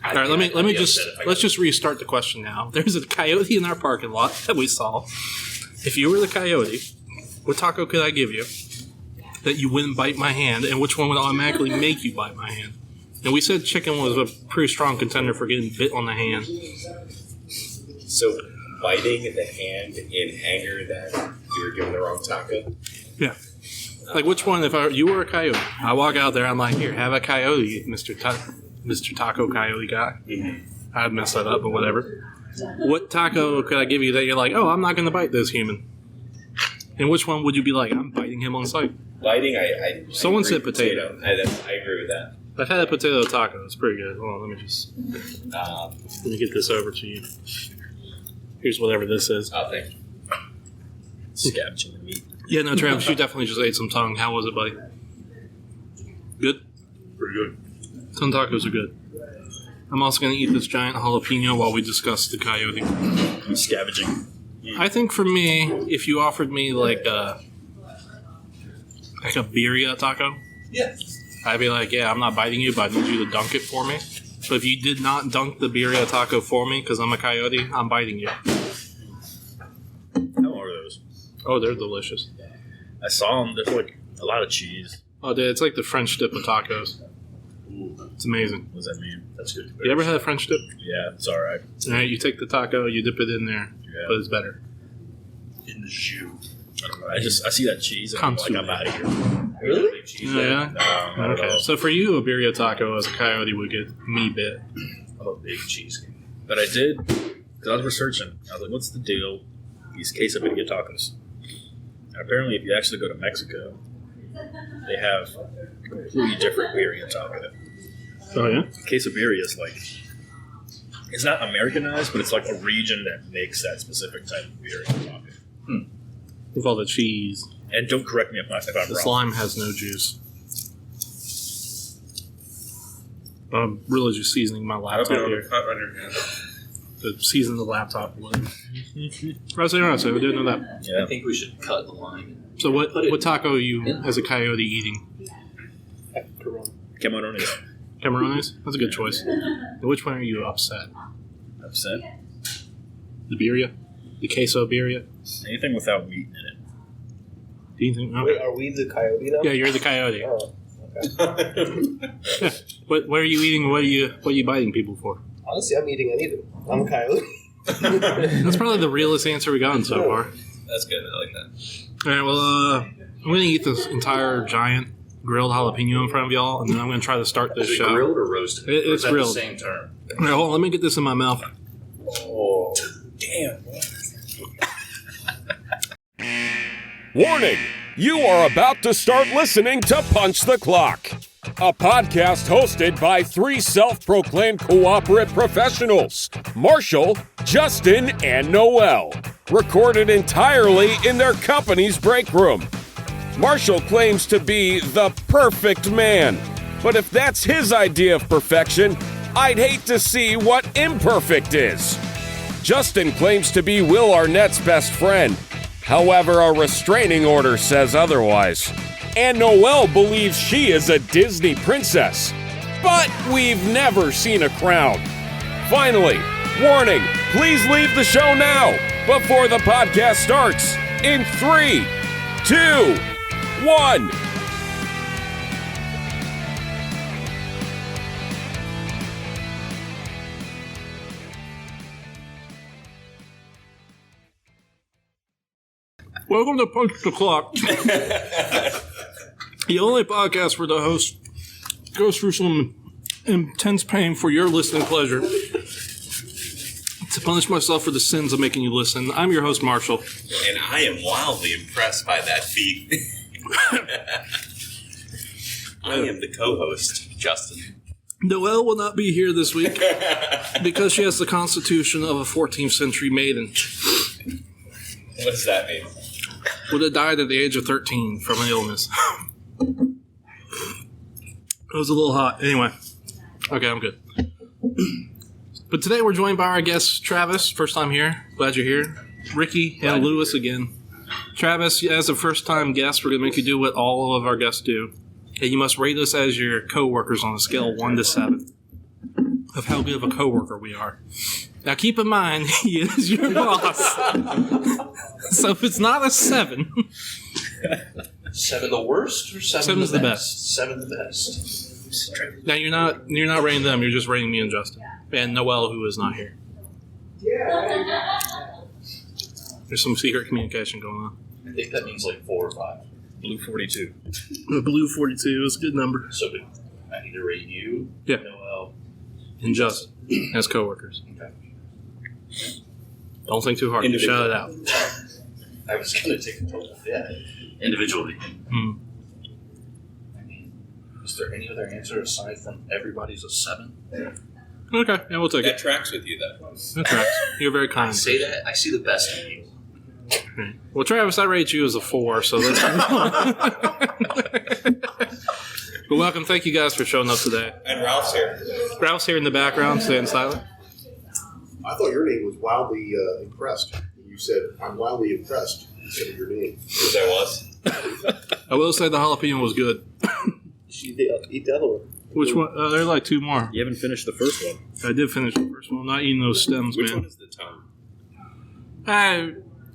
All right, let's just restart the question now. There's a coyote in our parking lot that we saw. If you were the coyote, what taco could I give you that you wouldn't bite my hand, and which one would automatically make you bite my hand? And we said chicken was a pretty strong contender for getting bit on the hand. So, biting the hand in anger that you were given the wrong taco? Yeah. Like, which one, if you were a coyote, I walk out there, I'm like, here, have a coyote, Mr. Taco Coyote guy. Mm-hmm. I'd mess that up, but whatever. What taco could I give you that you're like, oh, I'm not going to bite this human? And which one would you be like, I'm biting him on sight? Biting, Someone said potato. I agree with that. I've had a potato taco. It's pretty good. Hold on, let me get this over to you. Here's whatever this is. Oh, thank you. Scavenging the meat. Yeah, no, Travis, you definitely just ate some tongue. How was it, buddy? Good? Pretty good. Tongue tacos are good. I'm also going to eat this giant jalapeno while we discuss the coyote. Scavenging. I think for me, if you offered me like a birria taco, Yeah. I'd be like, yeah, I'm not biting you, but I need you to dunk it for me. But if you did not dunk the birria taco for me because I'm a coyote, I'm biting you. How are those? Oh, they're delicious. I saw them. There's like a lot of cheese. Oh, dude, it's like the French dip of tacos. Ooh. It's amazing. What does that mean? That's good. You ever had a French dip? Yeah, it's all right. All right, you take the taco, you dip it in there, but it's better. In the jus. I don't know. I see that cheese and I'm like, I'm out of here. Really? Yeah. No, not at Okay. all. So for you, a birria taco as a coyote would get me bit. I'm a big cheese. But I did, because I was researching. I was like, what's the deal? These quesadilla tacos. And apparently, if you actually go to Mexico, they have a completely different birria taco. Oh yeah. Quesabirria is like, it's not Americanized, but it's like a region that makes that specific type of birria taco. With all the cheese. And don't correct me if I'm The wrong. slime has no juice. I'm really just seasoning my laptop here. To season the laptop with. Right, so we didn't know that. Yeah. I think we should cut the line. So what taco are you, as a coyote, eating? Camarones. Camarones? That's a good choice. And which one are you upset? Upset? The birria? The queso birria? Anything without meat in it. Do you think? Okay. Wait, are we the coyote now? Yeah, you're the coyote. Oh, okay. Yeah. What are you eating? What are you biting people for? Honestly, I'm eating anything. I'm a coyote. That's probably the realest answer we've gotten so far. That's good. I like that. All right, well, I'm going to eat this entire giant grilled jalapeno in front of y'all, and then I'm going to try to start this show. Grilled or roasted? It's or is that grilled. the same term? All right, hold on, let me get this in my mouth. Oh, damn. Warning! You are about to start listening to Punch the Clock, a podcast hosted by three self-proclaimed cooperative professionals, Marshall, Justin, and Noel, recorded entirely in their company's break room. Marshall claims to be the perfect man, but if that's his idea of perfection, I'd hate to see what imperfect is. Justin claims to be Will Arnett's best friend. However, a restraining order says otherwise. And Noelle believes she is a Disney princess. But we've never seen a crown. Finally, warning, please leave the show now before the podcast starts. In 3, 2, 1. Welcome to Punch the Clock. The only podcast where the host goes through some intense pain for your listening pleasure. To punish myself for the sins of making you listen, I'm your host, Marshall. And I am wildly impressed by that feat. I am the co-host, Justin. Noelle will not be here this week because she has the constitution of a 14th century maiden. What does that mean? Would have died at the age of 13 from an illness. It was a little hot. Anyway. Okay, I'm good. But today we're joined by our guest, Travis. First time here. Glad you're here. Ricky and Lewis again. Travis, as a first-time guest, we're going to make you do what all of our guests do. And you must rate us as your co-workers on a scale of 1 to 7. of how good of a coworker we are. Now, keep in mind, he is your boss. So if it's not a 7, 7 the worst or 7 Seven's the the best? 7 the best. now you're not rating them. You're just rating me and Justin and Noel, who is not here. There's some secret communication going on. I think that means like 4 or 5. Blue 42. The Blue 42 is a good number. So I need to rate you, Yeah. Noel. And Justin as coworkers. Okay. Don't think too hard. Shout it out. I was going to take a total. Yeah. Individually. Hmm. I mean, is there any other answer aside from everybody's a 7? Okay, yeah, we'll take That it. tracks with you, then. That tracks. You're very I kind. say that, I see the best in you. Right. Well, Travis, I rate you as a 4, so let's move on. But welcome. Thank you guys for showing up today. And Ralph's here. Ralph's here in the background, staying silent. I thought your name was wildly impressed. You said, I'm wildly impressed instead of your name. Yes, I was. I will say the jalapeno was good. You eat the other one. Which one? There are like 2 more. You haven't finished the first one. I did finish the first one. I'm not eating those stems, Which man. one is the tongue?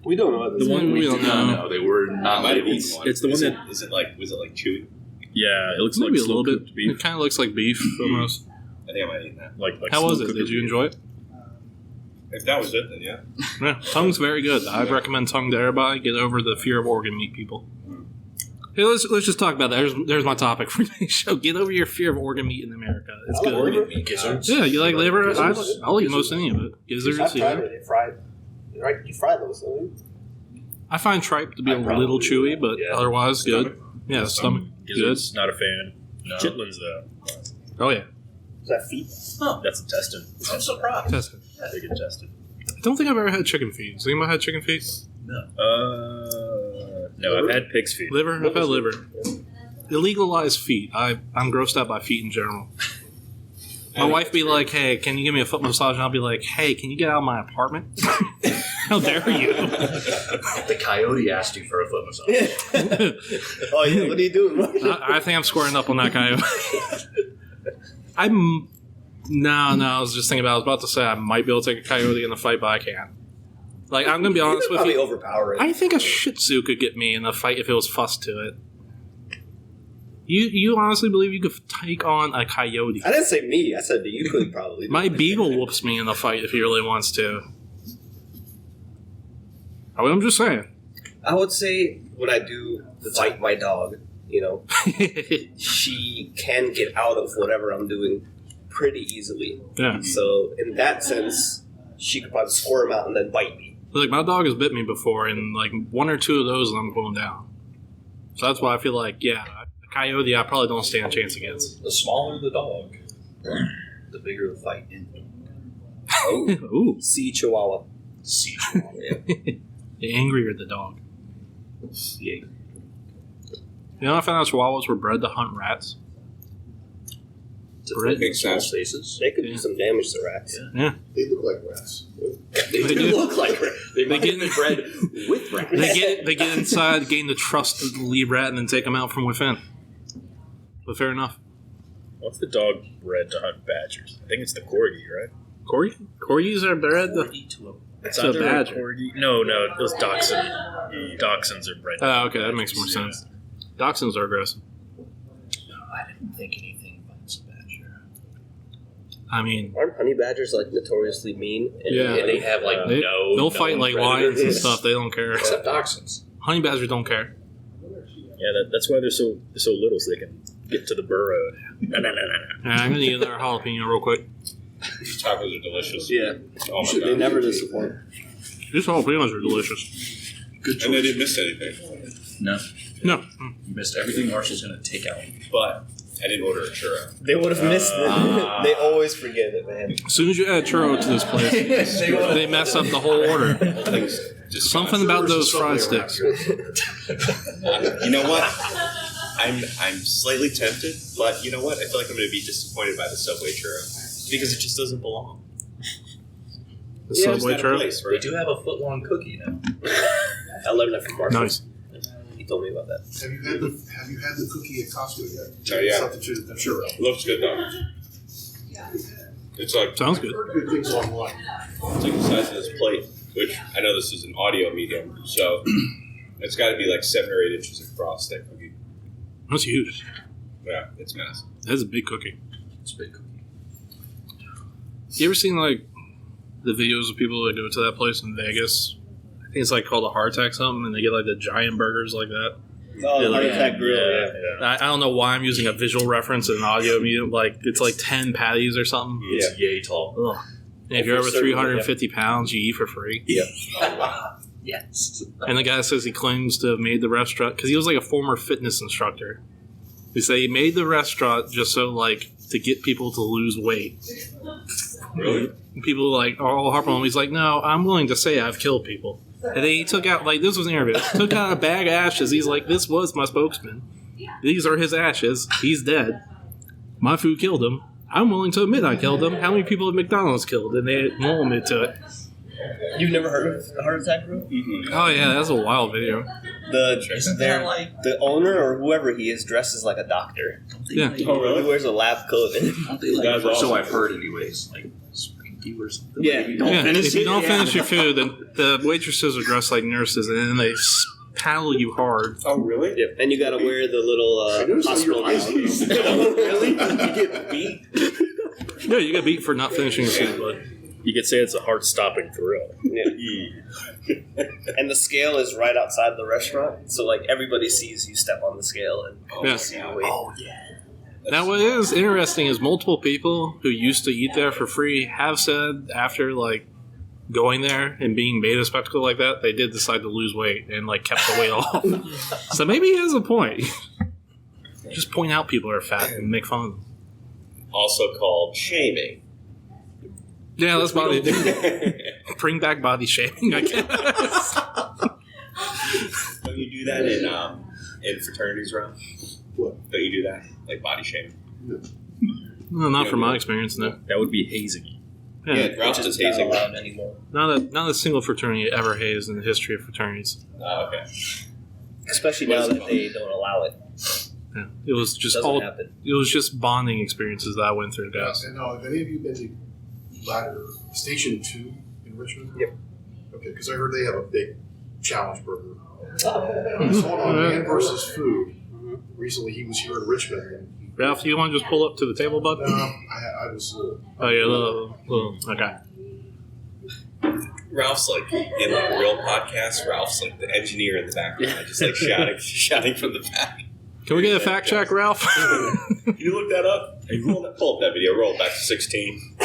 We don't know. The one we we don't do know. not know. They were not Might have labeled. eaten one. It's the one that. Was it like chewy? Yeah, it looks Maybe like a little bit. slow-cooked beef. It kind of looks like beef almost. I think I might have eaten that. Like How was it? slow-cooked Did you beef. enjoy it? If that was it, then yeah. Yeah, tongue's very good. I recommend tongue to everybody. Get over the fear of organ meat, people. Hey, let's just talk about that. There's my topic for today's show. Get over your fear of organ meat in America. It's I like good. organ meat. Gizzards. Yeah, you like liver? Gizzards. I'll eat most any of it. Gizzards, I've yeah. tried it. Fried. Right? You fry those, don't you? I find tripe to be I a probably little chewy, but yeah. otherwise good. Yeah, stomach good. Gizzards, not a fan. No. Chitlins, though. Oh yeah, Is that feet? That's intestine. I'm surprised. test it. Big intestine. I don't think I've ever had chicken feet. Has anyone had chicken feet? No, I've had pig's feet. Liver? I've had liver. Illegalized feet. I'm grossed out by feet in general. My wife be like, "Hey, can you give me a foot massage?" And I'll be like, "Hey, can you get out of my apartment?" How dare you? The Coyote asked you for a foot massage. Oh, yeah. What are you doing? I think I'm squaring up on that Coyote. I was just thinking about. I was about to say I might be able to take a Coyote in a fight, but I can't. Like, I'm gonna be honest with Probably you. overpower it. I think a Shih Tzu could get me in a fight if it was fussed to it. You honestly believe you could take on a coyote? I didn't say me. I said that you could probably. My beagle whoops me in a fight if he really wants to. I'm just saying. I would say when I do fight my dog, she can get out of whatever I'm doing pretty easily. Yeah. So in that sense, she could probably squirm out and then bite me. Like, my dog has bit me before, and like 1 or 2 of those, and I'm going down. So that's why I feel like, yeah, a coyote I probably don't stand a chance against. The smaller the dog, the bigger the fight in. Ooh. Sea Chihuahua. See, The angrier the dog. yeah. You know, I found out Chihuahuas were bred to hunt rats. To Right. fit in Makes small sense. spaces. They could Yeah. do some damage to rats. Yeah. They look like rats. They They do do. look like they might get- have been bred with rats. They get inside, gain the trust of the lead rat, and then take them out from within. But fair enough. What's the dog bred to hunt badgers? I think it's the corgi, right? Corgis are bred to... It's a either badger. corgi. No, it was dachshund. Dachshunds are bred. Oh, okay, that makes more sense. Dachshunds are aggressive. I didn't think anything bites a badger. I mean, Aren't honey badgers like notoriously mean? And Yeah. And they have like they'll fight like lions and stuff. They don't care. Except dachshunds. Honey badgers don't care. Yeah, that's why they're so little, so they can get to the burrow. Yeah, I'm gonna eat another jalapeno real quick. These tacos are delicious. Yeah. Oh my They god. never disappoint. These jalapenos are delicious. Good choice. And they didn't miss anything. No, No, you missed everything Marshall's going to take out. But I didn't order a churro. They would have missed it. They always forget it, man. as soon as you add churro to this place, they mess up the whole order. Things just Something about those fried sticks. You know what? I'm slightly tempted, but you know what? I feel like I'm going to be disappointed by the Subway churro because it just doesn't belong. The Yeah, Subway It's not a churro. place, They right? do have a foot-long cookie now. I learned that from Marshall. Nice. He told me about that. Have you had the cookie at Costco yet? Oh, yeah. Substitute the churro. Looks good though. It's like Sounds I've good. heard good things online. it's like the size of this plate, which I know this is an audio medium, so it's got to be like 7 or 8 inches across. That cookie. That's huge. Yeah, it's massive. That's a big cookie. It's a big cookie. You ever seen like the videos of people that go to that place in Vegas? I think it's like called a Heart Attack something, and they get like the giant burgers like that. Oh, Yeah, the Heart like- Attack Grill. Yeah. I don't know why I'm using a visual reference in an audio medium. Like it's like 10 patties or something. It's yay tall. Ugh. And if you're over 350 pounds, you eat for free. Yes. And the guy says he claims to have made the restaurant because he was like a former fitness instructor. He said he made the restaurant just so like to get people to lose weight. Really? And people like all harp on him. He's like, no, I'm willing to say I've killed people. And then he took out, like, this was an interview, took out a bag of ashes. He's like, this was my spokesman. These are his ashes. He's dead. My food killed him. I'm willing to admit I killed him. How many people have McDonald's killed? And they won't admit to it. You've never heard of the Heart Attack Grill? Oh, yeah, that's a wild video. Isn't that like? The owner or whoever he is dresses like a doctor. Yeah. Oh, really? He wears a lab coat. Don't they like? That's So awesome. I've heard, anyways. Like spank you or something. Yeah. If you don't Yeah, finish if you it, don't yeah. finish your food, then the waitresses are dressed like nurses, and then they paddle you hard. Oh, really? Yep. And you gotta wear the little I noticed how hospital your eyes gown. really? You get beat. Yeah, you get beat for not finishing your food, bud. You could say it's a heart-stopping thrill. Yeah. And the scale is right outside the restaurant, so like everybody sees you step on the scale and Yeah. see you wait. Oh yeah. Now, what is interesting is multiple people who used to eat there for free have said after like going there and being made a spectacle like that, they did decide to lose weight and like kept the weight off. So maybe he has a point. Just point out people are fat and make fun of them. Also called shaming. Yeah, that's body. Bring back body shaming, I guess. Don't you do that in fraternities, Ron? What? Don't you do that? Like body shaming? No, not from my experience. No. That would be hazing. Yeah, Ralph Which does is not hazing. allowed anymore. not a single fraternity ever hazed in the history of fraternities. Oh, okay. Especially now that they don't allow it. Yeah, it was just Doesn't all. happen. It was just bonding experiences that I went through, guys. And have any of you been to Ladder Station 2 in Richmond? Yep. Okay, because I heard they have a big challenge burger. Oh. I saw it on Man vs. Food. Recently, he was here in Richmond. And Ralph, do you want to just pull up to the table, bud? I was a little. Oh yeah, little. Okay. Ralph's like in like a real podcast. Ralph's like the engineer in the background, just like shouting from the back. Can we get a fact check, Ralph? Can you look that up? Hey, pull up that video. Roll back to 16.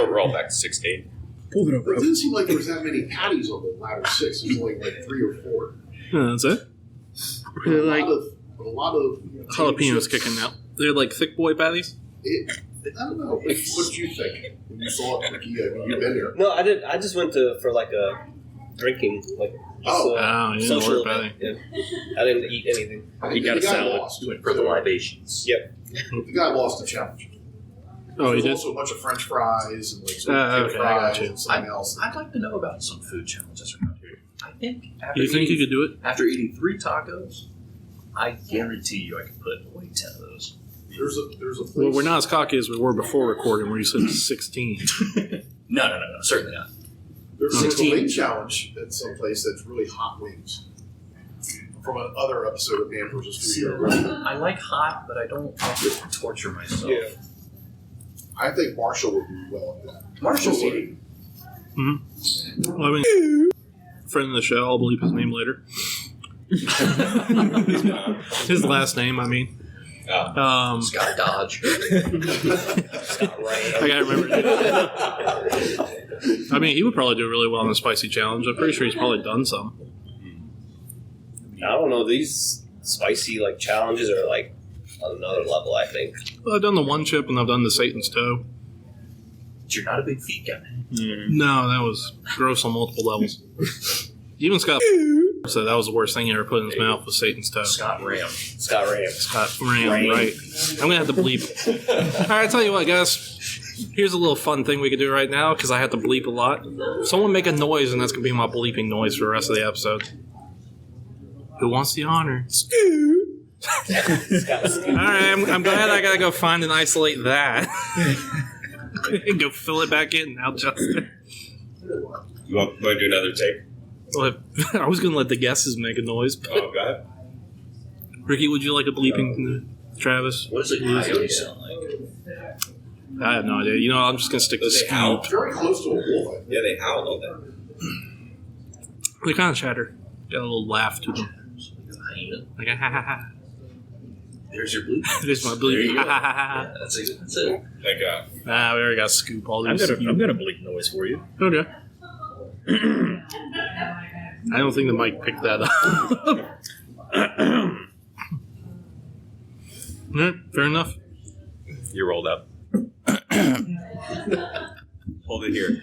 Roll back to 16. Pull it up, It didn't seem like there was that many patties on the Ladder 6. There's only like 3 or 4. Yeah, that's it. A lot of Jalapenos kicking out. They're like thick boy patties. I don't know. What did you think when you saw it, Ricky? I mean, you've been there. No, I did. I just went for like a drinking, like Oh. You didn't social order event. Yeah. I didn't eat anything. You got a The guy salad. lost. You went for the libations. Yep. The guy lost the challenge. Oh, There you was did. also a bunch of French fries and like some Okay, I fries got you. and something else. I'd like to know about some food challenges around here. I think after You think eating, you could do it? after eating 3 tacos, I guarantee you I could put away 10 of those. There's a place. Well, we're not as cocky as we were before recording, where you said 16. No, certainly not. There's a 16. wing challenge at some place that's really hot wings. From another episode of Man vs. Food. I like hot, but I don't like to torture myself. Yeah. I think Marshall would do well at that. Marshall's would. eating. Well, I mean, friend of the show, I'll bleep his name later. His last name, I mean. Scott Dodge. Scott Ryan. I gotta remember. I mean, he would probably do really well in the spicy challenge. I'm pretty sure he's probably done some. I don't know. These spicy like challenges are like on another level. I think. Well, I've done the one chip and I've done the Satan's toe. But you're not a big feet guy. No, that was gross on multiple levels. Even Scott said that was the worst thing he ever put in his mouth was Satan's toe. Scott Ram. Scott Ram. Scott Ram, right? I'm gonna have to bleep. All right, I tell you what, guys. Here's a little fun thing we could do right now because I have to bleep a lot. Someone make a noise, and that's gonna be my bleeping noise for the rest of the episode. Who wants the honor? All right, I'm glad I gotta go find and isolate that. and go fill it back in. Now, Justin. You want to do another take? Well, I was going to let the guesses make a noise. But Oh, God. Ricky, would you like a bleeping from Travis? What does a coyote sound like? I have no idea. You know, I'm just going to stick to They howl. Scoop. Very close to a wolf. Yeah, they howl, don't they? They kind of chatter. Got a little laugh to them. Like, ha ha ha. There's your bleep. There's my There bleep. you Ha go. ha ha ha. Yeah, that's it. That's it. Like, We already got Scoop. All I've these. got a bleep noise for you. Okay. I don't think the mic picked that up. Yeah, fair enough. You rolled up. hold it here.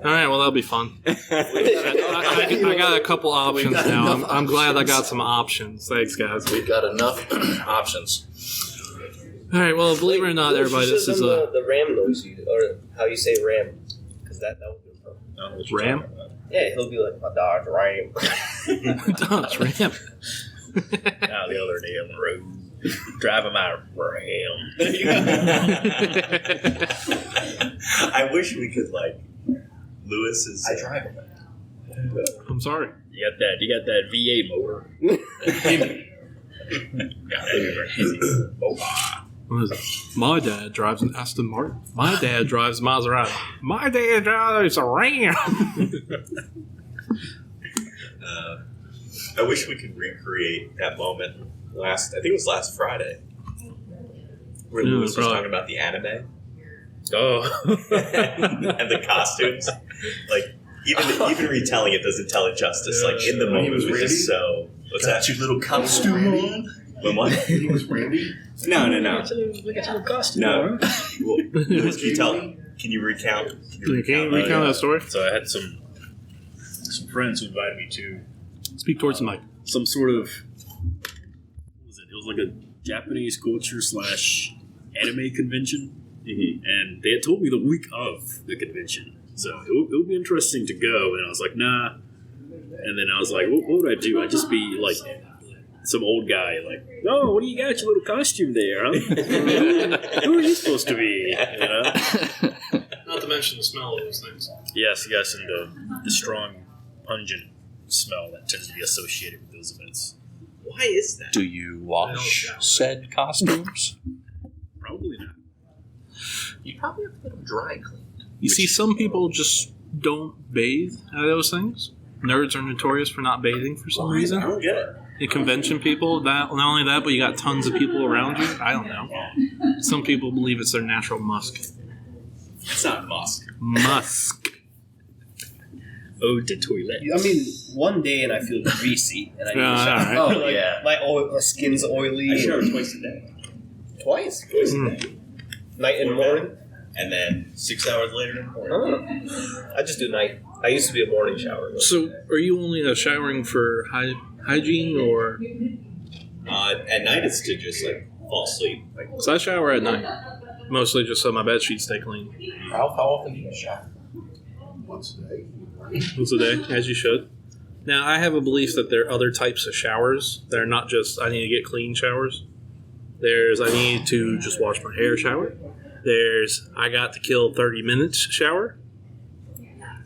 All right, well, that'll be fun. I got a couple options now. I'm glad I got some options. Thanks, guys. We've got enough options. All right, well, believe it or not, everybody, this is a the ram noise, or how you say ram, because that would be a problem. I don't know what you're Ram? talking about. Yeah, he'll be like, my Dodge Ram. Dodge Ram. Out the other day on the road. Driving my Ram. I wish we could, like, Lewis's. I drive them. I'm sorry. You got that V8 motor. What is it? My dad drives an Aston Martin. My dad drives Maserati. My dad drives a Ram. I wish we could recreate that moment I think it was last Friday, where Yeah, Lewis was probably. talking about the anime Oh. and the costumes. Like, even retelling it doesn't tell it justice. Like, in the moment, it was just so. What's that? Your little costume on. When what? He was Randy. No. Look at your little costume. No. Well, Lewis, can you recount? Can you recount that story? So I had some friends who invited me to Speak towards the mic. some sort of, what was it? It was like a Japanese culture / anime convention, and they had told me the week of the convention, so it would be interesting to go. And I was like, nah. And then I was like, what would I do? I'd just be like some old guy, like, oh, what do you got? Your little costume there, huh? Who are you supposed to be? You know? Not to mention the smell of those things. Yes, and the strong, pungent smell that tends to be associated with those events. Why is that? Do you wash said costumes? Probably not. You probably have to get them dry cleaned. You see, some people just don't bathe at those things. Nerds are notorious for not bathing for some I reason. don't get it. In convention people, not only that, but you got tons of people around you. I don't know. Some people believe it's their natural musk. It's not musk. Musk. Ode to toilet. I mean, one day and I feel greasy, and I need Yeah, to shower. alright. Oh, Oh, yeah. My skin's oily. I shower twice a day. Twice? Twice a day. Night and morning? And then 6 hours later in the morning. I just do night. I used to be a morning shower. So, are you only showering for hygiene, or? At night, it's to just, like, fall asleep. Like, Because I shower at night, mostly just so my bed sheets stay clean. How often do you shower? Once a day. Once a day, as you should. Now, I have a belief that there are other types of showers. They're not just, I need to get clean showers. There's, I need to just wash my hair shower. There's, I got to kill 30 minutes shower.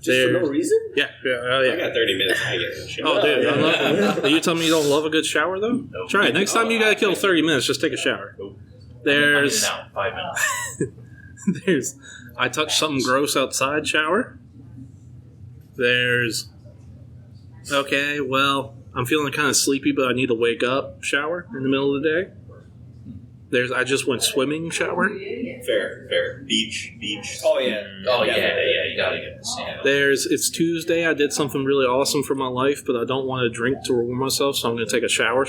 Just for no reason? Yeah. I got 30 minutes. I get a shower. Oh, dude. Are you telling me you don't love a good shower, though? Nope. Try it. Next time you got to kill 30 minutes, just take a shower. There's, I'm in and out, 5 minutes. there's, I touched something gross outside shower. There's, okay, well, I'm feeling kind of sleepy, but I need to wake up shower in the middle of the day. There's, I just went swimming shower. Fair. Beach. Oh, yeah. Oh, yeah, you gotta get this. Yeah. There's, it's Tuesday. I did something really awesome for my life, but I don't want to drink to reward myself, so I'm going to take a shower.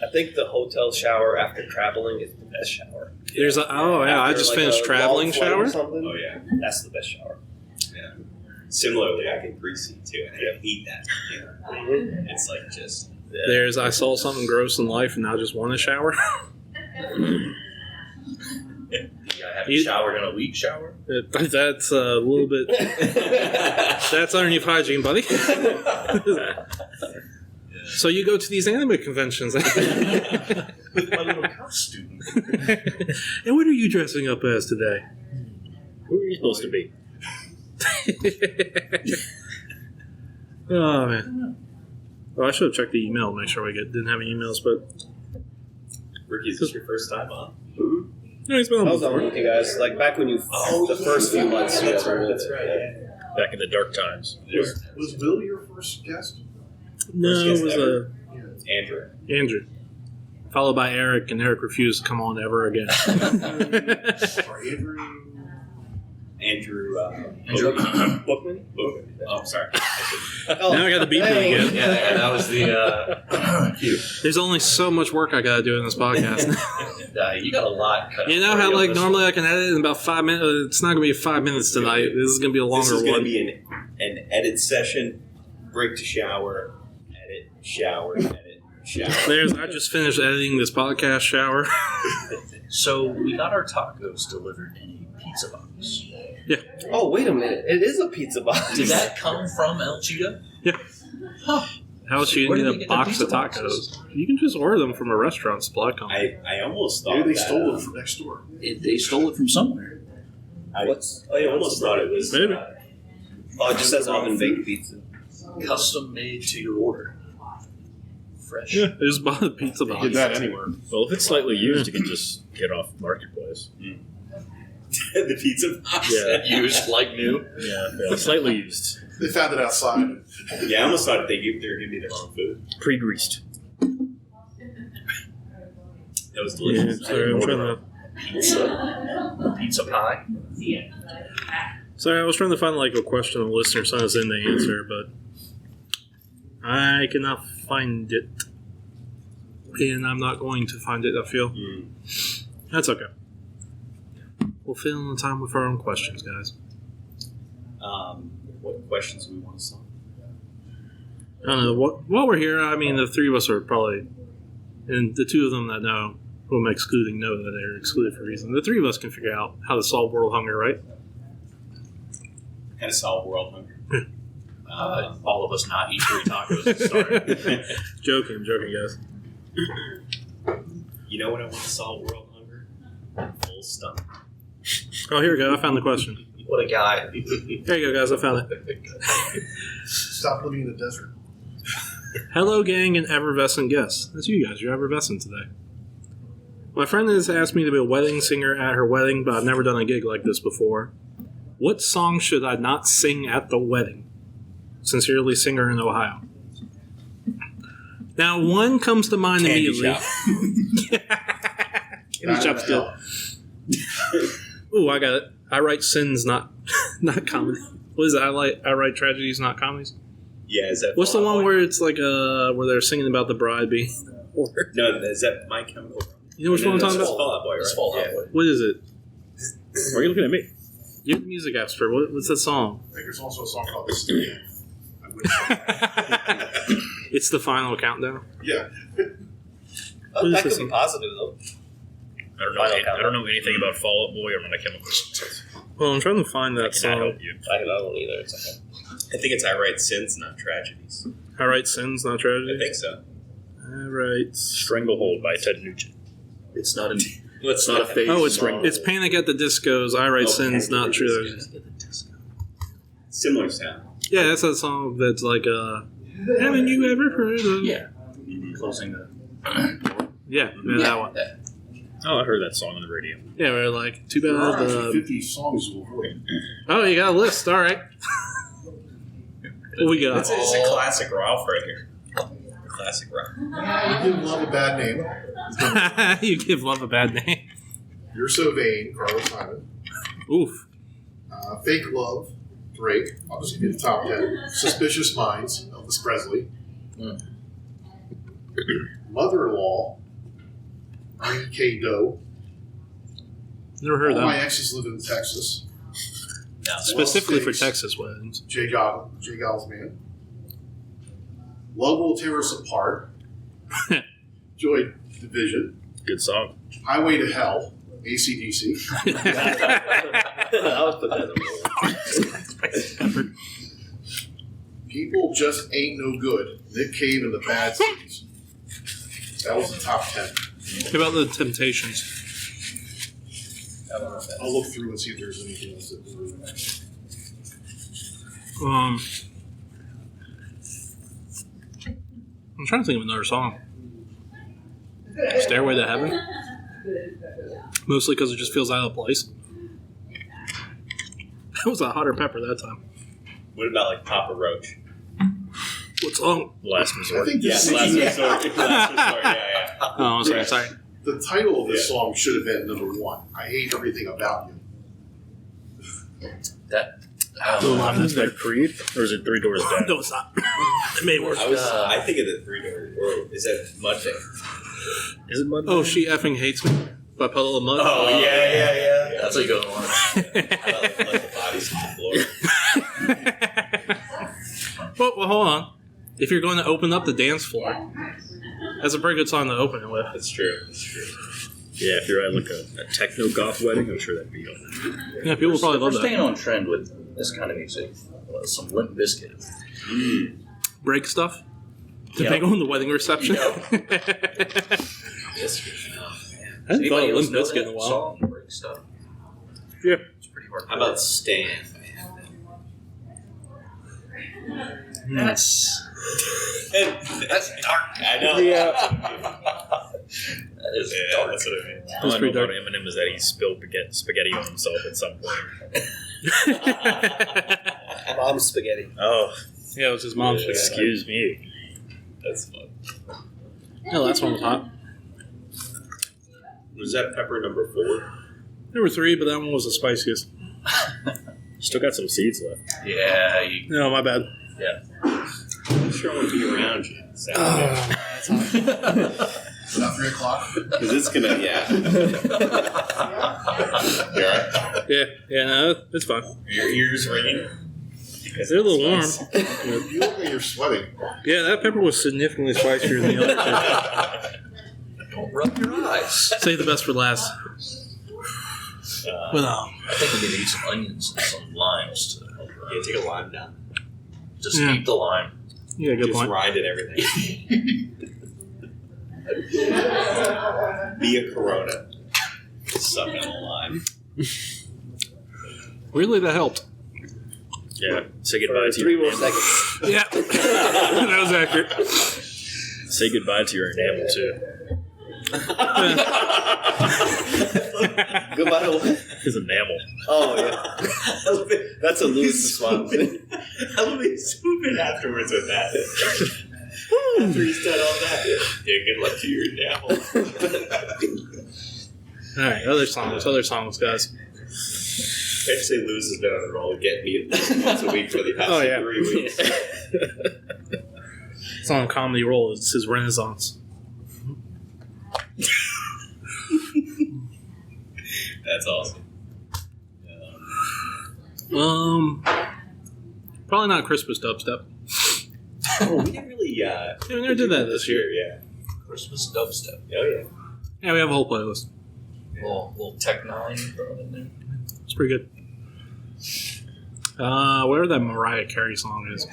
I think the hotel shower after traveling is the best shower. There's a, oh, yeah, I After, just like, finished a traveling long flight shower. or something, Oh, yeah. that's the best shower. Similarly, I get greasy, too. And I hate that. Yeah. It's like just... There's, I saw something gross in life, and I just want to shower. I haven't showered in a week. Shower. That's a little bit. That's underneath hygiene, buddy. So you go to these anime conventions. With my little costume. And what are you dressing up as today? Who are you supposed to be? Oh man. Well, I should have checked the email to make sure we didn't have any emails, but Ricky, is this your first time on? no, he's been on I was on before. with you guys, like back when the first few months. You guys were That's right. Back in the dark times. Was Bill your first guest? No, First it guest was ever. Andrew. Andrew. Followed by Eric, and Eric refused to come on ever again. Or Andrew? Andrew Bookman. Oh, sorry. Oh, Now I got the beep dang. again. Yeah, that was the cue. There's only so much work I gotta do in this podcast. You got a lot cut You know out how for like this normally I can edit in about 5 minutes. It's not gonna be 5 minutes tonight. This is gonna be a This longer is going to one. be an edit session, break to shower, edit, shower, edit, shower. I just finished editing this podcast shower. So we got our tacos delivered in a pizza box. Oh, wait a minute. It is a pizza box. Did that come from El Cheetah? Yeah. Huh. How else you Where gonna did get they a get the box of pizza tacos? boxes? You can just order them from a restaurant supply company. I almost thought Maybe they that, stole it from next door. They stole it from somewhere. I almost thought it was. Maybe. Oh, it just says oven baked pizza. Custom made to your order. Fresh. Yeah, I just bought a pizza box. Get that anywhere. Well, if it's slightly used, you can just get off Marketplace. the pizza box. Yeah. Used like new. Yeah, slightly used. They found it outside. Yeah, I almost thought they were giving me the wrong food. Pre-greased. That was Yeah, delicious. sorry, I'm trying to. Pizza pie. Sorry, I was trying to find like a question a listener sent us in to answer, but I cannot find it, and I'm not going to find it. I feel that's okay. We'll fill in the time with our own questions, guys. What questions do we want to solve? I don't know. While we're here, I mean, the three of us are probably, and the two of them that know, who I'm excluding, know that they're excluded for a reason. The three of us can figure out how to solve world hunger, right? How to solve world hunger. All of us not eat 3 tacos at the start. Joking, guys. You know what I want to solve world hunger? Full stomach. Oh, here we go. I found the question. What a guy. There you go, guys. I found it. Stop living in the desert. Hello, gang, and effervescent guests. That's you guys. You're effervescent today. My friend has asked me to be a wedding singer at her wedding, but I've never done a gig like this before. What song should I not sing at the wedding? Sincerely, singer in Ohio. Now, one comes to mind Candy immediately. Candy Shop's good. Ooh, I got it. I write sins, not comedy. What is it? I write tragedies, not comedies. Yeah, is that? What's the Fall Out one Boy? where it's like where they're singing about the bride being? Or No, is that My Chemical Romance? you know which one I'm talking That's about? Fall Out Boy, right? It's Fall Out Yeah. Boy. What is it? Why are you looking at me? You're the music expert. What's that song? I think there's also a song called This Is the End. I wouldn't say that. It's the final countdown. Yeah. What is That this could be one? positive, though. I don't know anything about Fall Out Boy or My Chemical Romance. Well, I'm trying to find I that cannot song. help you. I don't either. It's okay. I think it's I Write Sins, Not Tragedies. I write sins, not I tragedy. think so. I write. Stranglehold by Ted Nugent. It's not a Let's not a phase. Oh, it's song. Panic at the Disco's. I write sins, not true. Similar sound. Yeah, that's that song that's like, haven't you ever heard of? Yeah. Closing the. Yeah, that one. Oh, I heard that song on the radio. Yeah, we're like, too There are bad. actually 50 songs to avoid. Oh, you got a list. All right. What we got? It's a classic Ralph right here. Classic Ralph. You give love a bad name. You give love a bad name. You're So Vain, Carlos Simon. Oof. Fake Love, Drake. I'll just give you the top 10. Suspicious Minds, Elvis Presley. Mother-in-Law, E.K. Doe. Never heard All that My one. Exes Live in Texas. Specifically for States. Texas weddings. J. Giles Man. Love Will Tear Us Apart. Joy Division. Good song. Highway to Hell. AC/DC. I'll put that in the People just ain't no good. Nick Cave and the Bad Seeds. That was the top 10. What about the Temptations? I'll look through and see if there's anything else. I'm trying to think of another song. Stairway to Heaven? Mostly because it just feels out of place. That was a hotter pepper that time. What about like Papa Roach? What song? Last I resort. think Yes, this Last Resort. Last Resort. Yeah. Oh, sorry. the title of this Yeah. song should have been number 1. I hate everything about you. That. Is that Creed? Or is it Three Doors Down? No, it's not. It may work. I think of the 3 Door. Or is that Mudvayne? Is it Mud? Oh, She Effing Hates Me by Puddle of Mud. Oh yeah. That's a good one. Let the bodies hit the floor. Well, hold on. If you're going to open up the dance floor, that's a pretty good song to open it with. That's true. Yeah, if you're at like a techno goth wedding, I'm sure that'd be on. Yeah, people probably We're love staying that. on trend with this kind of music. Some Limp Bizkit. Break stuff to Yep. make on the wedding reception. Yep. I haven't thought of Limp know Bizkit in a that while. song? Break stuff. Yeah. It's pretty hard. How about Stan? That's dark. I know. Yeah. That is dark. That's what I mean. All I know pretty about dark. Eminem is that he spilled spaghetti on himself at some point. Mom's spaghetti. Oh, Yeah, it was his mom's spaghetti. excuse me. That's fun. Yeah, the last one was hot. Was that pepper number 4? There were 3, but that one was the spiciest. Still got some seeds left. Yeah, you, No, my bad. I'm sure I want to be around you. It's about 3 o'clock. Because it's gonna, yeah. You alright? Yeah, no, it's fine. Your ears ringing? They're a little warm. You look like you're sweating. Yeah, that pepper was significantly spicier than the other don't rub your eyes. two. Save the best for last. But, I think we need to eat some onions and some limes to help. Yeah, take a lime down. Just Yeah. eat the lime. yeah, good Just point. rind and everything. Be a Corona. Suck on a lime. Weirdly, that helped. Yeah. Say goodbye to 3 your more enamel. seconds. Yeah, that was accurate. Say goodbye to your enamel too. Goodbye to what? His enamel. Oh, yeah. That's a Lewis smile. I'll be swooping afterwards with that. After he's done all that. Yeah, good luck to your enamel. All right, other songs, guys. I'd say Luz has been on a roll to get me once a week for the past 3 weeks. It's on a comedy roll. It's his renaissance. That's awesome. Probably not Christmas dubstep. Oh, we didn't really. Yeah, we never did that this year. Yeah. Christmas dubstep. Oh yeah. Yeah, we have a whole playlist. Little Tech 9 thrown in there. It's pretty good. Whatever that Mariah Carey song is.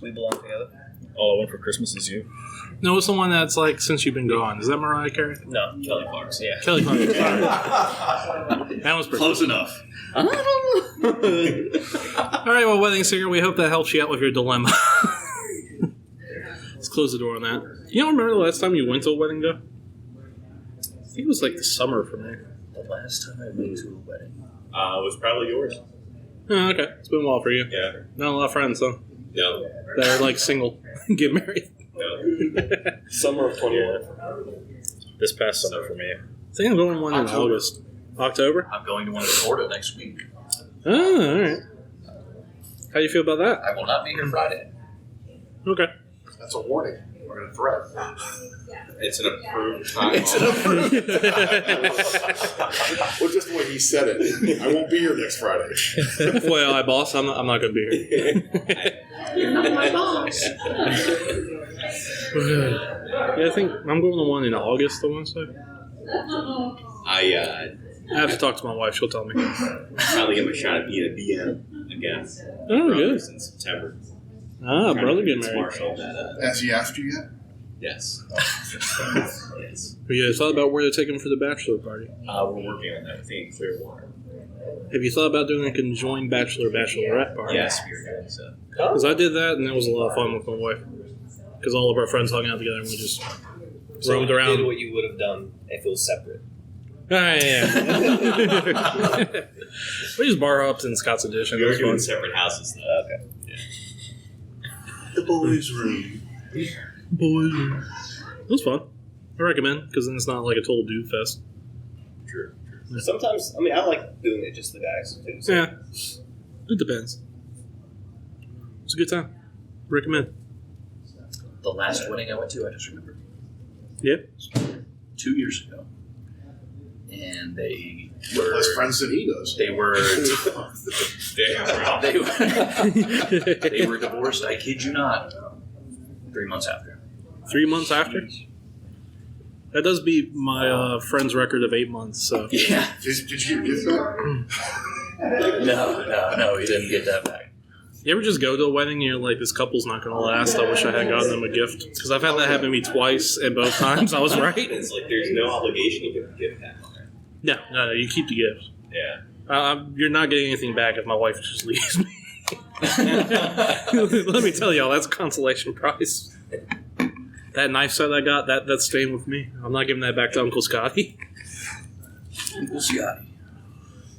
We belong together. All I want for Christmas is you. No, it's the one that's like Since You've Been Gone. Is that Mariah Carey? No, Kelly Clark's, yeah. Kelly Clarkson. Sorry. That was pretty Close enough. All right, well, wedding singer, we hope that helps you out with your dilemma. Let's close the door on that. You don't remember the last time you went to a wedding, though? I think it was like the summer for me. The last time I went to a wedding. It was probably yours. Oh, okay. It's been a while for you. Yeah. Not a lot of friends, though, No. that are like single and get married. No. Summer of 21. This past summer for me. I think I'm going to one in October. August. October? I'm going to one in Florida next week. Oh, all right. How do you feel about that? I will not be here Friday. Okay. That's a warning. We're going to threat. It's an approved time. It's an approved. Well, just the way he said it. I won't be here next Friday. Well, hi, boss. I'm not going to be here. You're not my boss. Yeah, I think I'm going to one in August, I want to say. I I have to talk to my wife. She'll tell me. finally get my shot at being a BM again. Oh, good. Brothers in September. Ah, Trying to brother getting convince married. Marshall that, Has he asked you yet? yes. Yes. Have you thought about where to take him for the bachelor party? We're working on that. I think Clearwater. Have you thought about doing a conjoined bachelorette party? Yes, we were doing so. Because I did that, and that was a lot of fun with my wife. Because all of our friends hung out together, and we just roamed Did around. what you would have done if it was separate. Ah, yeah. We just bar hopped in Scott's Edition. We It were was doing fun. separate houses though. Okay. The boys' room. Boys. It was fun. I recommend, because then it's not like a total dude fest. True. Sometimes, I mean, I like doing it just the guys too. So. Yeah. It depends. It's a good time. Recommend. The last wedding I went to, I just remembered. Yeah. 2 years ago. And they were... Less friends than he does. They were... Damn. they were divorced, I kid you not, 3 months after. 3 months after? That does beat my friend's record of 8 months, so. Yeah. Did you get that? No, he didn't get that back. You ever just go to a wedding and you're like, this couple's not going to last, I wish I had gotten them a gift? Because I've had that happen to me twice, and both times I was right. It's like there's no obligation to give a gift back. No, you keep the gift. Yeah. You're not getting anything back if my wife just leaves me. Let me tell y'all, that's a consolation prize. That knife set I got, that's staying with me. I'm not giving that back to Uncle Scotty. Uncle Scotty.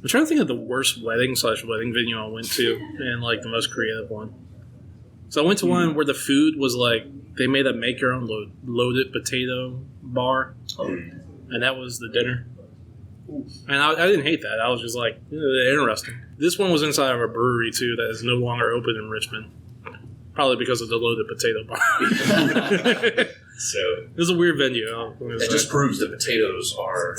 I'm trying to think of the worst wedding venue I went to, and like the most creative one. So I went to one where the food was like, they made a make your own loaded potato bar, and that was the dinner. And I didn't hate that. I was just like, interesting. This one was inside of a brewery too that is no longer open in Richmond. Probably because of the loaded potato bar. So It was a weird venue. It just proves that potatoes are,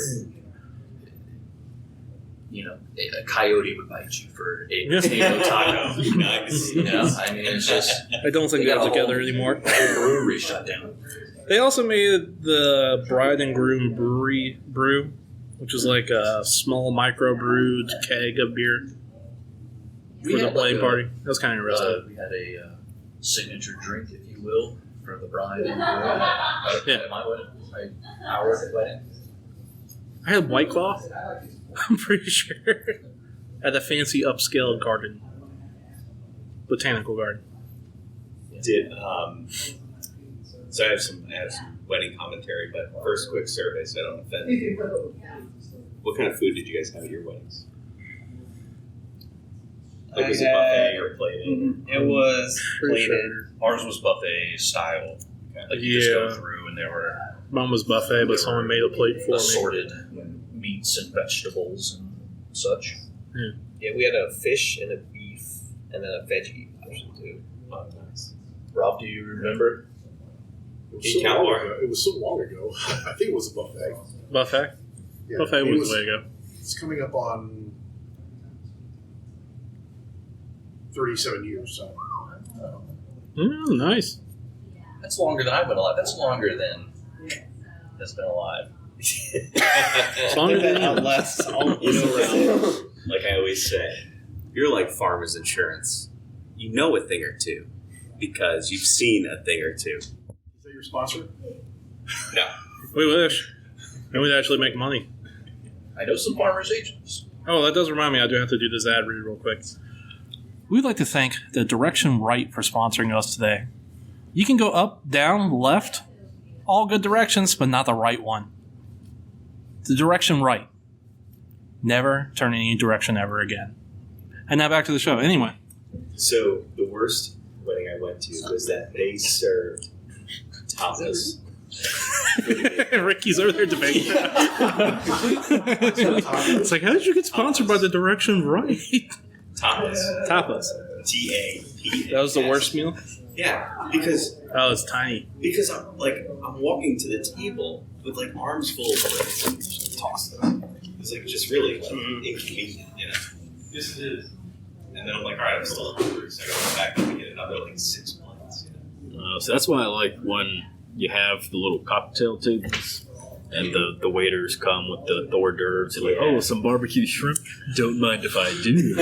a coyote would bite you for a potato taco. nice. I mean, it's just I don't think They they're got a together whole- anymore. the whole brewery shut down. They also made the Bride and Groom brew, which is like a small micro brewed keg of beer for the wedding party. That was kind of interesting. We had a signature drink, if you will, for the bride and groom. At my wedding, our wedding. I had White Claw. I'm pretty sure. At a fancy upscale garden. Botanical garden. Did so I have some wedding commentary, but first quick survey so I don't offend people. What kind of food did you guys have at your weddings? Like was it buffet or plated? It was Pretty plated. sure. Ours was buffet style. Like you just go through and there were Mine was buffet, but someone made a plate for me. assorted meats and vegetables and such. Yeah, we had a fish and a beef and then a veggie option too. Oh, nice. Rob, do you remember? It was so long ago. I think it was a buffet. Buffet? Yeah, Buffet it was the way to go. It's coming up on 37 years. So. Nice. That's longer than I've been alive. That's longer than has been alive. As long as that you- outlasts all You know, Ralph, like I always say, you're like farmers insurance. You know a thing or two because you've seen a thing or two. Is that your sponsor? No. We wish. And we'd actually make money. I know some farmers agents. Oh, that does remind me. I do have to do this ad read real quick. We'd like to thank the Direction Right for sponsoring us today. You can go up, down, left, all good directions, but not the right one. The Direction Right. Never turn any direction ever again. And now back to the show. Anyway. So the worst wedding I went to was that they served tapas. Ricky's over there debating. It's like, how did you get sponsored by the Direction Right? Tapas. Tapas. TAPA. That was the worst meal? Yeah, because Oh, it's tiny. I'm walking to the table with like arms full of plates and just toss them. It's like just really inconvenient, you know. Yes, it is. And then I'm like, all right, I'm still hungry, so I go back and get another like 6 plates. You know? So that's why I like when you have the little cocktail tables And the waiters come with the hors d'oeuvres. They're like, oh, some barbecue shrimp? Don't mind if I do.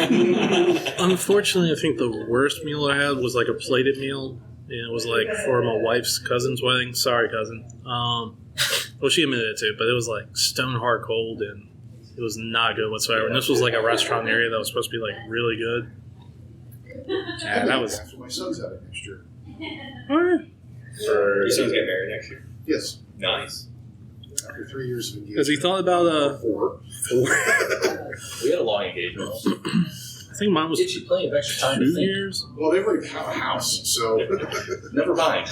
Unfortunately, I think the worst meal I had was like a plated meal. And it was like for my wife's cousin's wedding. Sorry, cousin. Well, she admitted it too, but it was like stone hard cold and it was not good whatsoever. And this was like a restaurant area that was supposed to be like really good. Yeah, that was. After my son's having next year. Your son's getting married next year? Yes. Nice. After 3 years of engagement. Has he thought about 4. We had a long engagement. I think mine was Get you plenty of extra time to 2 think. years. Well, they already have a house, so. Never mind.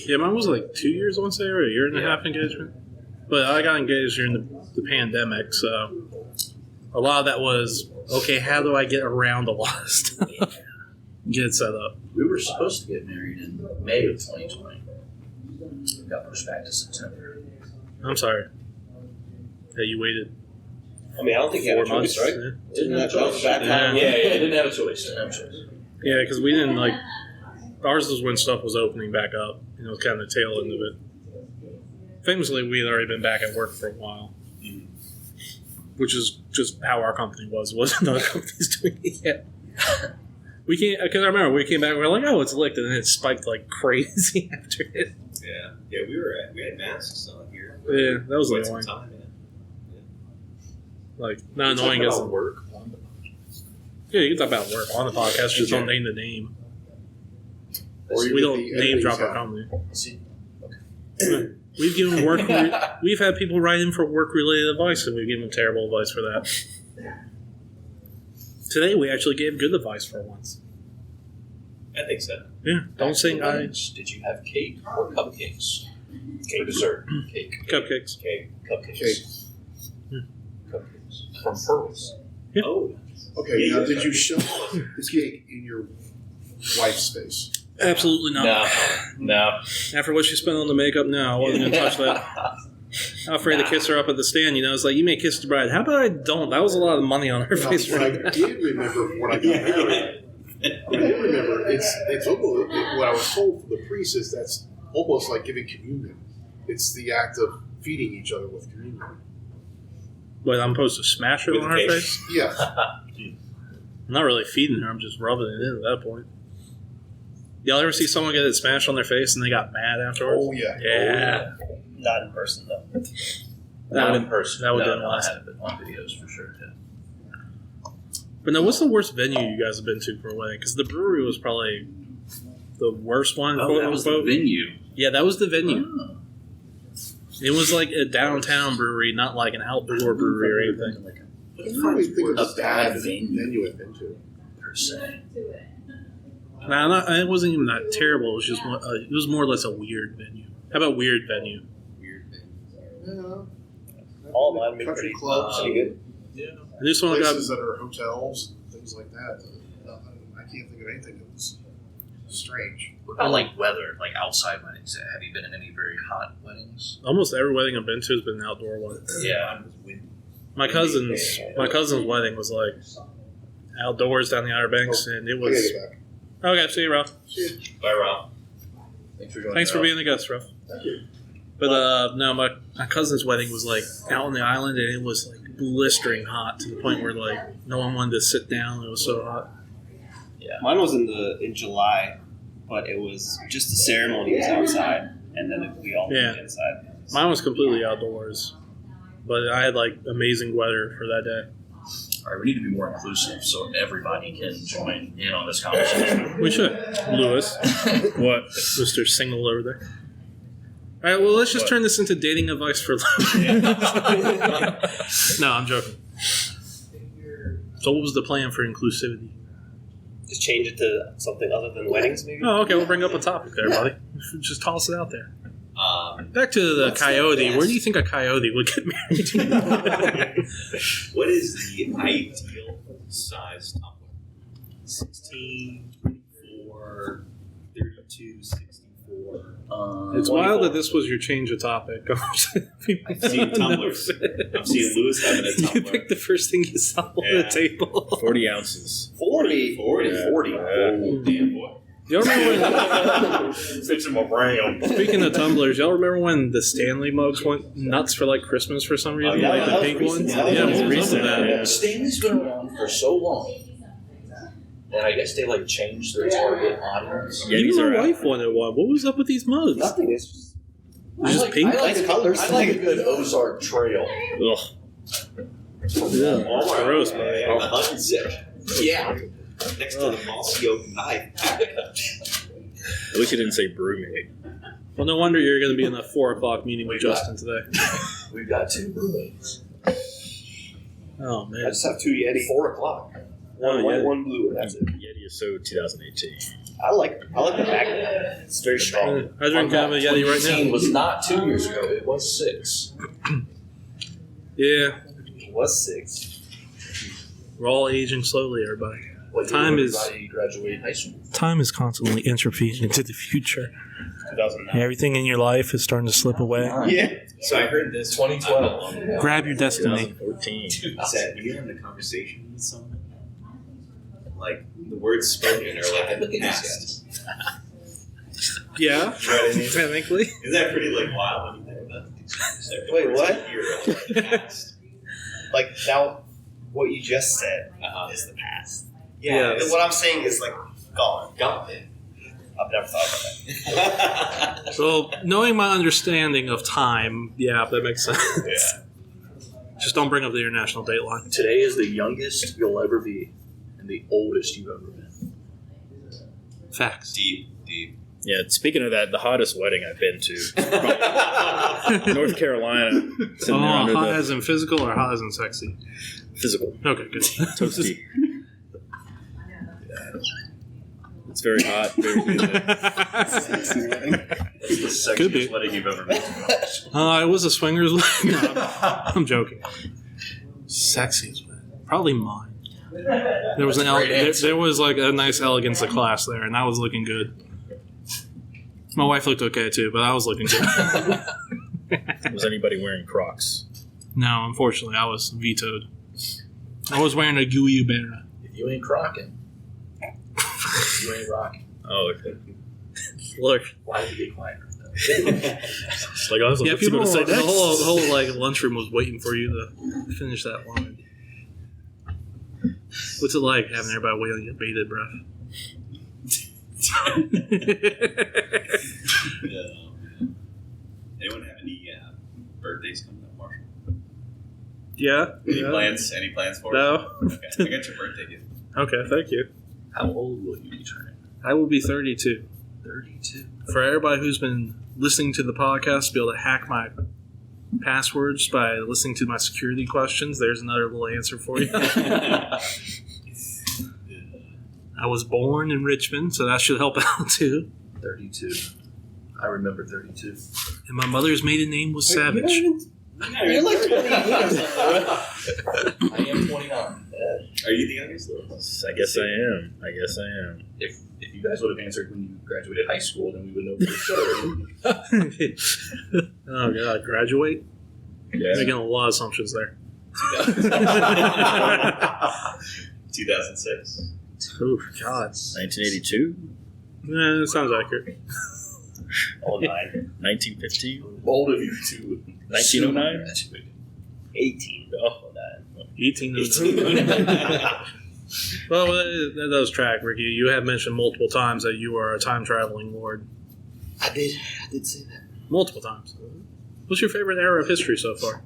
Yeah, mine was like 2 years, I want to say, or a year and a half engagement. But I got engaged during the pandemic, so a lot of that was, okay, how do I get around a lot of stuff? Get it set up. We were supposed to get married in May of 2020. It got pushed back to September. I'm sorry that you waited I mean, I don't think you 4 have a choice, months. right? Yeah. Didn't that bounce back Yeah. time? Yeah, didn't have a choice. Yeah, because we didn't like ours was when stuff was opening back up. You know, kind of the tail end of it. Famously, we had already been back at work for a while, which is just how our company was. Wasn't other companies doing it yet? We can't because I remember we came back. We were like, "Oh, it's licked," and then it spiked like crazy after it. Yeah. We had masks on here. Yeah, that was Quite some annoying. time, man. Like not annoying as work. yeah, you can talk about work on the podcast. Just don't name the name. Or you We get don't the name drop editing's our out. company. See, We've given work. We've had people write in for work-related advice, and we've given them terrible advice for that. Today, we actually gave good advice for once. I think so. Yeah, don't sing I Did you have cake or cupcakes? Cake dessert. Cake. cupcakes. Cake. Cupcakes. Cake. Cupcakes. From Pearls. Oh. Okay, now did you show the cake in your wife's face? Absolutely not. No. After what she spent on the makeup, no, I wasn't going to touch that. I'm afraid to kiss her up at the stand. You know, it's like, you may kiss the bride. How about I don't? That was a lot of money on her Now, face. what I did remember when I got married, I did remember it's almost what I was told from the priest is that's almost like giving communion. It's the act of feeding each other with communion. But I'm supposed to smash it With on the her cake. face? Yeah. I'm not really feeding her. I'm just rubbing it in at that point. Y'all ever see someone get it smashed on their face and they got mad afterwards? Oh, yeah. Yeah. Not in person, though. Not would- in person. that would no, didn't no, last. I have it on videos for sure. Yeah. But no, what's the worst venue you guys have been to for a wedding? Because the brewery was probably the worst one, quote unquote. venue. Yeah, that was the venue. Oh. It was like a downtown brewery, not like an outdoor brewery or anything. I don't really think it was A bad bad venue. venue I've been to. Per se. Nah, it wasn't even that terrible. It was just it was more or less a weird venue. How about weird venue? Yeah. All mine would be Country pretty, clubs. pretty good. I knew someone got Places that are hotels and things like that. I can't think of anything that was strange. What about like weather, like outside weddings? Have you been in any very hot weddings? almost every wedding I've been to has been an outdoor one. Yeah. My cousin's wedding was like outdoors down the Outer Banks, and it I gotta was get back. okay. See you, Ralph. Bye, Rob. Thanks for joining. Thanks for Ralph. being a guest, Ralph. Thank you. But no, my cousin's wedding was like out on the island, and it was like blistering hot to the point where like no one wanted to sit down. It was so hot. Mine was in July, but it was just the ceremony was outside, and then we all moved inside. Mine was completely outdoors, but I had like amazing weather for that day. All right, we need to be more inclusive so everybody can join in on this conversation. We should, Lewis. What, Mr. Single over there? All right, well, let's just turn this into dating advice for Lewis. No, I'm joking. So, what was the plan for inclusivity? Just change it to something other than weddings, maybe. Oh, okay, we'll bring up a topic there, buddy. Just toss it out there. Back to the What's the coyote. best? Where do you think a coyote would get married? What is the ideal size tumbler? 16, 24, 32, 64. It's wild that this was your change of topic. I've seen tumblers. I'm seeing Lewis having a You tumbler. picked the first thing you saw on the table. 40 ounces. 40. 40. Oh, Damn, boy. Y'all remember Fix him around. speaking of tumblers, y'all remember when the Stanley mugs went nuts for like Christmas for some reason? yeah, like that the was pink recent. ones? Yeah, that Yeah, was what was recent. up with that? Stanley's been around for so long. And I guess they like changed their target audience. Even Yetis are my out. wife wanted one. What was up with these mugs? Nothing. It's just Just pink? Nice colors. I like a good Ozark trail. Ugh. Yeah. Gross, man. Man, the hunting section. Yeah. Next to the mossy oak knife. At least you didn't say brewmate. Well, no wonder you're going to be in that 4 o'clock meeting with Justin today. We've got 2 roommates. Oh, I man. just have 2 Yeti. 4 o'clock. One Oh, white, yeah. one blue, and that's it. Yeti is so 2018. I like the back of it. It's very strong. I drink kind of a Yeti right 2018 now. was not 2 years ago. It was 6. Yeah. It was 6. We're all aging slowly, everybody. What Time year is- everybody graduated high school? Time is constantly entropying into the future. 2009. Everything in your life is starting to slip away. Yeah. So I heard this 2012. Grab your destiny. 2014. Said you get in a conversation with someone, like the words spoken are like in Look the at these past. Yeah, You know what I mean? technically. Isn't that pretty like wild when you think about it? Wait, Words what? in here are like the past. Like, now, what you just said Is the past. Yeah. it's What I'm saying is, like, gone. gone. I've never thought about that. So, knowing my understanding of time, yeah, that makes sense. Yeah. Just don't bring up the international date line. Today is the youngest you'll ever be and the oldest you've ever been. Facts. Deep. Yeah, speaking of that, the hottest wedding I've been to, North Carolina. Sitting Oh, there under hot the as in physical or hot as in sexy? physical Okay, good. toasty. It's very hot, very humid. That's the Could be. sexiest wedding you've ever been to. It was a swingers wedding. No, I'm joking. Sexiest wedding. Probably mine. There was there was like a nice elegance of class there, and I was looking good. My wife looked okay too, but I was looking good. Was anybody wearing Crocs? No, unfortunately, I was vetoed. I was wearing a Gui Ubera. If you ain't crocking, you ain't rocking. Oh, okay. Look, Why did you get quiet? It's like, I was like, yeah, what's he people. gonna say The next? whole like lunchroom was waiting for you to finish that line. What's it like having everybody wait on your bated breath? Anyone have any birthdays coming up, Marshall? Yeah. Any yeah. plans? Any plans for it? No. Okay, I got your birthday gift. Okay, thank you. How old will you be turning? I will be 32. 32. For everybody who's been listening to the podcast, to be able to hack my passwords by listening to my security questions, there's another little answer for you. I was born in Richmond, so that should help out too. 32. I remember 32. And my mother's maiden name was Savage. You're like 20 years. I am 29. Are you the youngest? I guess I am. If you guys would have answered when you graduated high school, then we would know for sure. Oh, God, graduate? Yeah. Making a lot of assumptions there. 2006. Oh, God. 1982? Yeah, that sounds accurate. All 9. 1915? Bold of you to 1909? 18. Oh, 18. Well, that does track, Ricky. You have mentioned multiple times that you are a time-traveling lord. I did say that. Multiple times. What's your favorite era of history so far?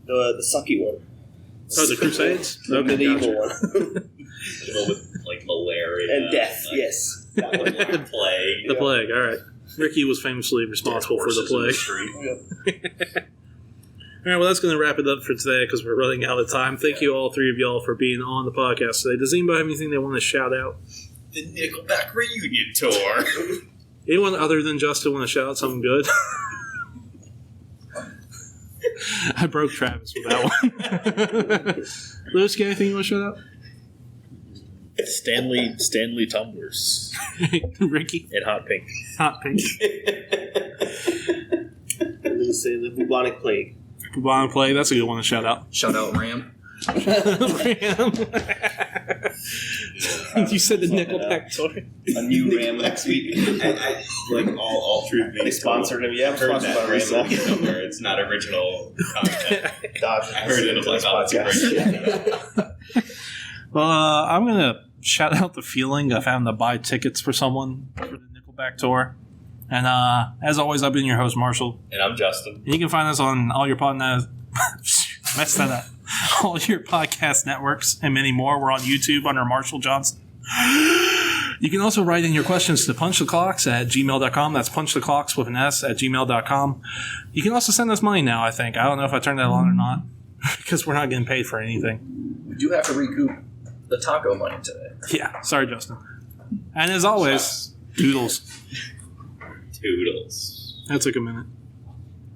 The sucky one. Oh, the Crusades? The Okay, medieval gotcha. one. The one with like malaria And death, like, yes. That one, like the plague. The plague, all right. Ricky was famously responsible for the plague. All right, well, that's going to wrap it up for today because we're running out of time. Thank you, all three of y'all, for being on the podcast today. Does anybody have anything they want to shout out? The Nickelback reunion tour. Anyone other than Justin want to shout out something good? I broke Travis with that one. Lewis, got anything you want to shout out? Stanley Tumblers Ricky? and Hot Pink. Hot Pink. I'm going to say the bubonic plague. Bubonic Plague, that's a good one to shout out. Shout out Ram. Ram. You said the Nickelback tour. A new Ram next week. I like all truth being They sponsored him. Yeah, I'm heard sponsored that by recently Ram. somewhere. It's not original content. Dodge. I heard it. I'm like, oh, that's great. Well, I'm going to shout out the feeling of having to buy tickets for someone for the Nickelback tour. And as always, I've been your host, Marshall. And I'm Justin. You can find us on all your messed that up. All your podcast networks and many more. We're on YouTube under Marshall Johnson. You can also write in your questions to punchtheclocks at gmail.com. That's punchtheclocks with an S at gmail.com. You can also send us money now, I think. I don't know if I turned that on or not because we're not getting paid for anything. We do have to recoup the taco money today. Yeah. Sorry, Justin. And as always, doodles. Toodles. That took a minute.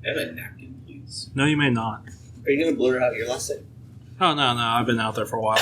Have a napkin, please. No, you may not. Are you going to blur out your last name? Oh, no. I've been out there for a while.